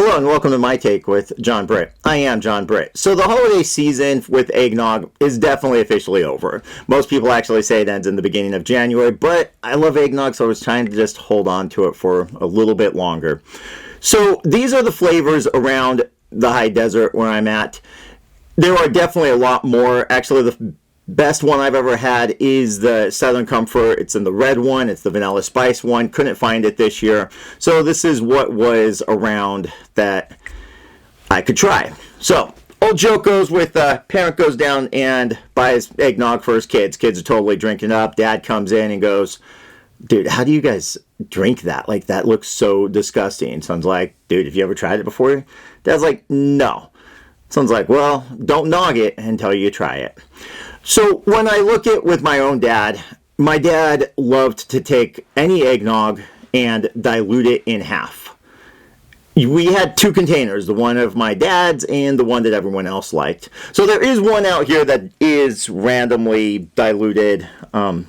Hello and welcome to My Take with John Britt. I am John Britt. So the holiday season with eggnog is definitely officially over. Most people actually say it ends in the beginning of January, but I love eggnog, so I was trying to just hold on to it for a little bit longer. So these are the flavors around the high desert where I'm at. There are definitely a lot more. Actually, the best one I've ever had is the Southern Comfort. It's in the red one. It's the vanilla spice one. Couldn't find it this year. So this is what was around that I could try. So old joke goes with parent goes down and buys eggnog for his kids. Kids are totally drinking it up. Dad comes in and goes, "Dude, how do you guys drink that? Like, that looks so disgusting." Son's like, "Dude, have you ever tried it before?" Dad's like, "No." Son's like, "Well, don't nog it until you try it." So when I look at with my own dad, my dad loved to take any eggnog and dilute it in half. We had two containers, the one of my dad's and the one that everyone else liked. So there is one out here that is randomly diluted. I'll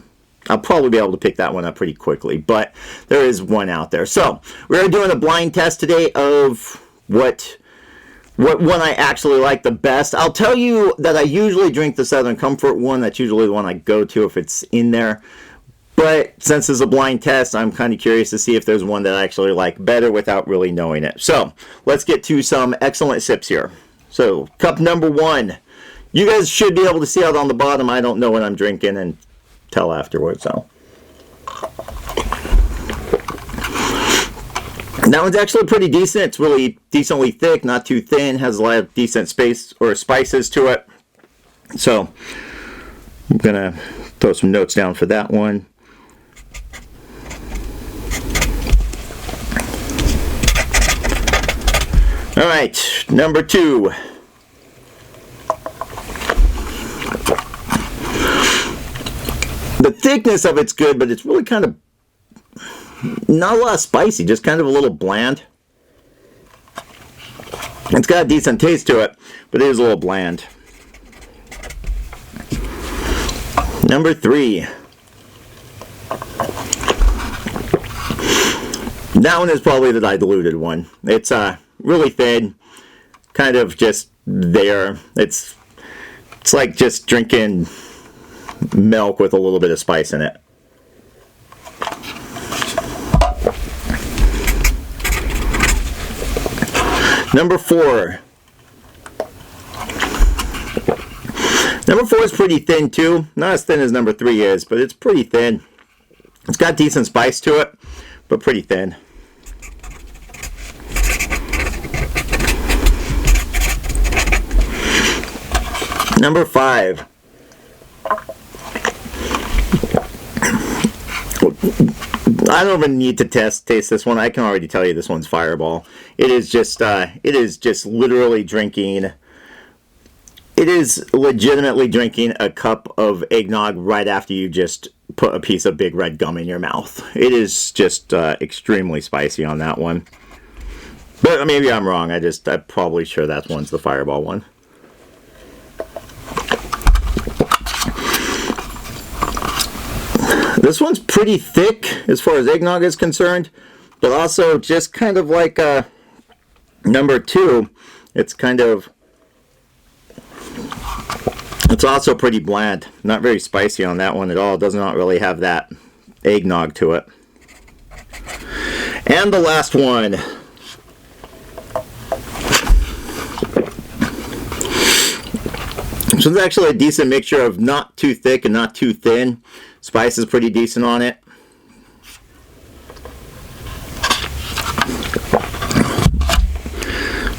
probably be able to pick that one up pretty quickly, but there is one out there. So we're doing a blind test today of what one I actually like the best. I'll tell you that I usually drink the Southern Comfort one. That's usually the one I go to if it's in there. But since it's a blind test, I'm kind of curious to see if there's one that I actually like better without really knowing it. So let's get to some excellent sips here. So cup number one. You guys should be able to see out on the bottom. I don't know what I'm drinking and tell afterwards. So that one's actually pretty decent. It's really decently thick, not too thin, has a lot of decent space or spices to it. So I'm gonna throw some notes down for that one. All right, number two. The thickness of it's good, but it's really kind of not a lot of spicy, just kind of a little bland. It's got a decent taste to it, but it is a little bland. Number three. That one is probably the diluted one. It's really thin, kind of just there. It's like just drinking milk with a little bit of spice in it. Number four. Number four is pretty thin too. Not as thin as number three is, but it's pretty thin. It's got decent spice to it, but pretty thin. Number five. I don't even need to taste this one. I can already tell you this one's Fireball. It is just literally drinking. It is legitimately drinking a cup of eggnog right after you just put a piece of big red gum in your mouth. It is just extremely spicy on that one. But maybe I'm wrong. I'm probably sure that one's the Fireball one. This one's pretty thick as far as eggnog is concerned, but also just kind of like number two. It's also pretty bland. Not very spicy on that one at all. It does not really have that eggnog to it. And the last one. This one's actually a decent mixture of not too thick and not too thin. Spice is pretty decent on it.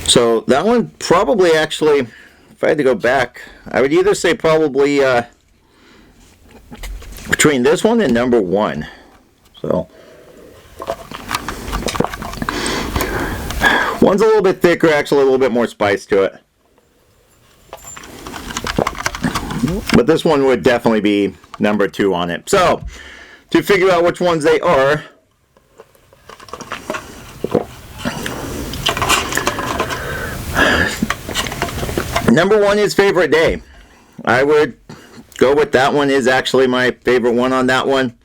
So that one probably actually, if I had to go back, I would either say probably between this one and number one. So one's a little bit thicker, actually a little bit more spice to it. But this one would definitely be number two on it. So, to figure out which ones they are, number one is Favorite Day. I would go with that one. Is actually my favorite one on that one.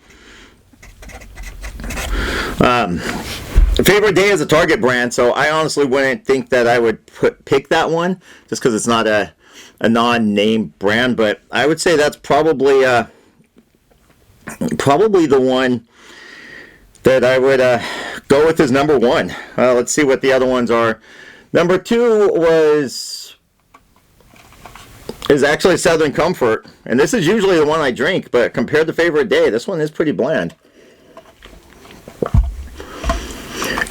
Favorite day is a Target brand, so I honestly wouldn't think that I would pick that one just because it's not a non-name brand. But I would say that's probably the one that I would go with as number one. Let's see what the other ones are. Number two is actually Southern Comfort, and this is usually the one I drink, but compared to Favorite Day, this one is pretty bland.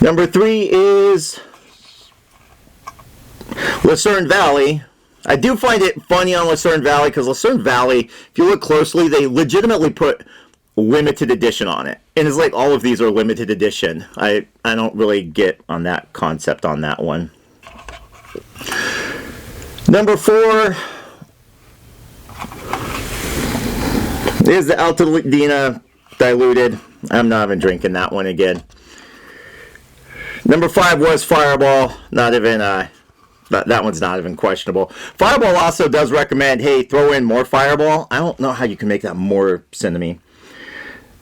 Number three is Lucerne Valley. I do find it funny on Lucerne Valley because Lucerne Valley, if you look closely, they legitimately put limited edition on it. And it's like all of these are limited edition. I don't really get on that concept on that one. Number four is the Altadena diluted. I'm not even drinking that one again. Number five was Fireball. Not even that one's not even questionable. Fireball also does recommend, hey, throw in more Fireball. I don't know how you can make that more cinnamon.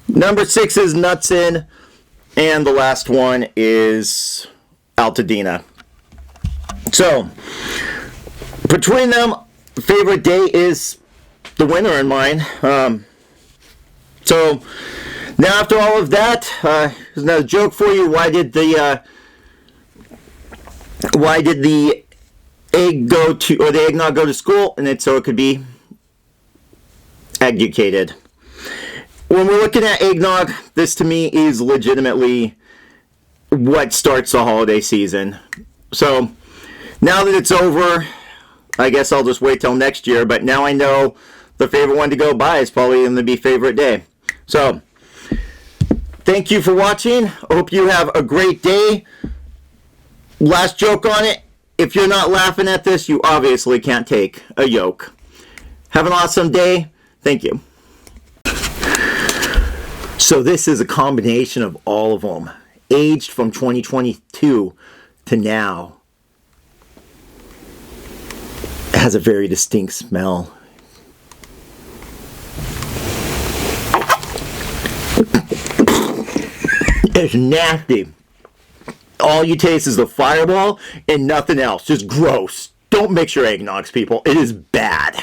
Number six is Nutsin, and the last one is Altadena. So between them, Favorite Day is the winner in mine. So now after all of that, here's another joke for you. Why did the eggnog go to school? And it's so it could be educated. When we're looking at eggnog, this to me is legitimately what starts the holiday season. So now that it's over, I guess I'll just wait till next year. But now I know the favorite one to go buy is probably going to be Favorite Day. So thank you for watching. I hope you have a great day. Last joke on it. If you're not laughing at this, you obviously can't take a yoke. Have an awesome day. Thank you. So this is a combination of all of them, aged from 2022 to now. It has a very distinct smell. It's nasty. All you taste is the Fireball and nothing else. Just gross. Don't mix your eggnogs, people. It is bad.